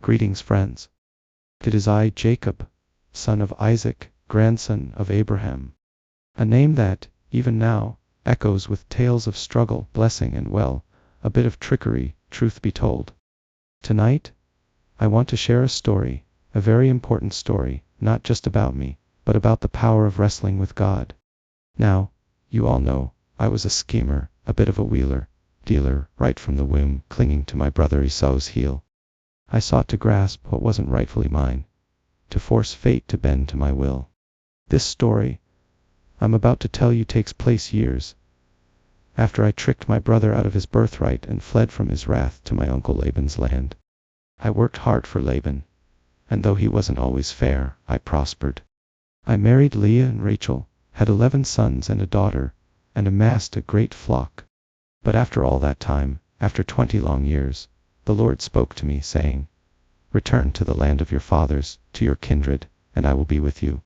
Greetings, friends. It is I, Jacob, son of Isaac, grandson of Abraham. A name that, even now, echoes with tales of struggle, blessing, and a bit of trickery, truth be told. Tonight, I want to share a story, a very important story, not just about me, but about the power of wrestling with God. Now, you all know, I was a schemer, a bit of a wheeler, dealer, right from the womb, clinging to my brother Esau's heel. I sought to grasp what wasn't rightfully mine, to force fate to bend to my will. This story I'm about to tell you takes place years after I tricked my brother out of his birthright and fled from his wrath to my uncle Laban's land. I worked hard for Laban, and though he wasn't always fair, I prospered. I married Leah and Rachel, had 11 sons and a daughter, and amassed a great flock. But after all that time, after 20 long years, the Lord spoke to me, saying, "Return to the land of your fathers, to your kindred, and I will be with you."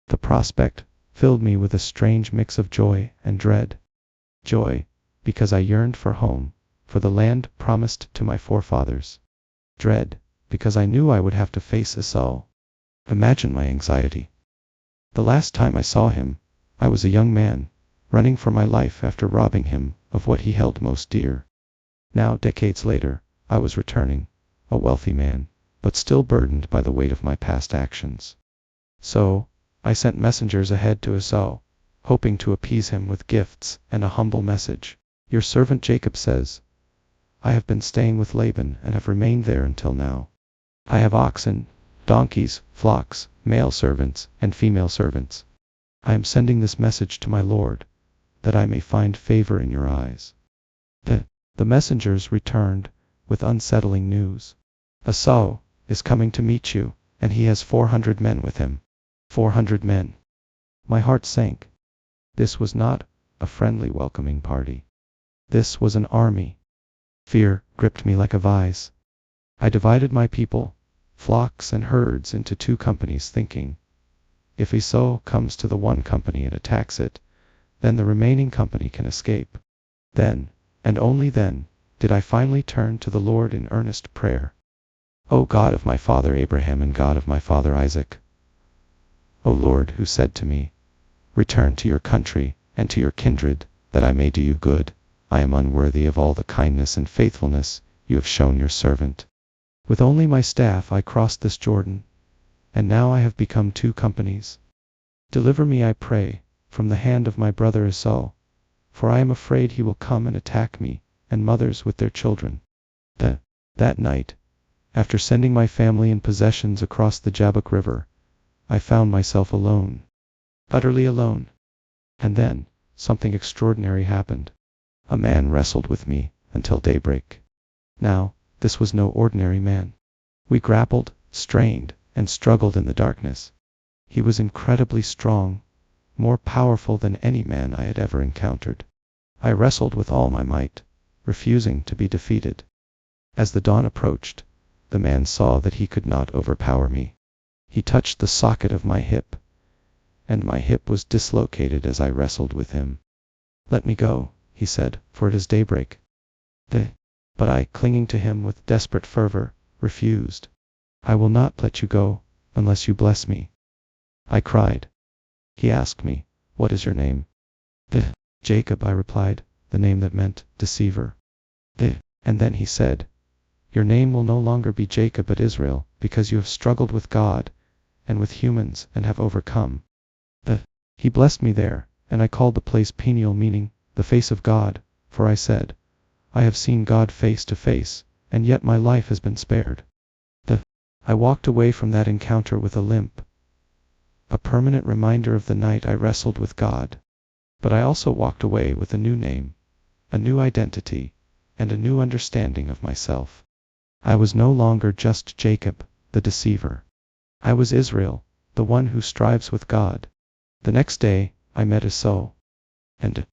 The prospect filled me with a strange mix of joy and dread. Joy, because I yearned for home, for the land promised to my forefathers. Dread, because I knew I would have to face Esau. Imagine my anxiety. The last time I saw him, I was a young man, running for my life after robbing him of what he held most dear. Now, decades later, I was returning, a wealthy man, but still burdened by the weight of my past actions. So, I sent messengers ahead to Esau, hoping to appease him with gifts and a humble message. "Your servant Jacob says, I have been staying with Laban and have remained there until now. I have oxen, donkeys, flocks, male servants, and female servants. I am sending this message to my lord, that I may find favor in your eyes." The messengers returned with unsettling news. "Esau is coming to meet you, and he has 400 men with him." 400 men. My heart sank. This was not a friendly welcoming party. This was an army. Fear gripped me like a vise. I divided my people, flocks and herds, into 2 companies, thinking, if Esau comes to the one company and attacks it, then the remaining company can escape. Then, and only then, did I finally turn to the Lord in earnest prayer. "O God of my father Abraham and God of my father Isaac, O Lord, who said to me, 'Return to your country and to your kindred, that I may do you good,' I am unworthy of all the kindness and faithfulness you have shown your servant. With only my staff I crossed this Jordan, and now I have become 2 companies. Deliver me, I pray, from the hand of my brother Esau, for I am afraid he will come and attack me, and mothers with their children." That night, after sending my family and possessions across the Jabbok River, I found myself alone. Utterly alone. And then, something extraordinary happened. A man wrestled with me until daybreak. Now, this was no ordinary man. We grappled, strained, and struggled in the darkness. He was incredibly strong, more powerful than any man I had ever encountered. I wrestled with all my might, refusing to be defeated. As the dawn approached, the man saw that he could not overpower me. He touched the socket of my hip, and my hip was dislocated as I wrestled with him. "Let me go," he said, "for it is daybreak." But I, clinging to him with desperate fervor, refused. "I will not let you go unless you bless me," I cried. He asked me, "What is your name?" "Jacob," I replied, the name that meant deceiver. And then he said, "Your name will no longer be Jacob but Israel, because you have struggled with God and with humans and have overcome." He blessed me there, and I called the place Peniel, meaning the face of God, for I said, "I have seen God face to face, and yet my life has been spared." I walked away from that encounter with a limp, a permanent reminder of the night I wrestled with God. But I also walked away with a new name, a new identity, and a new understanding of myself. I was no longer just Jacob, the deceiver. I was Israel, the one who strives with God. The next day, I met Esau. And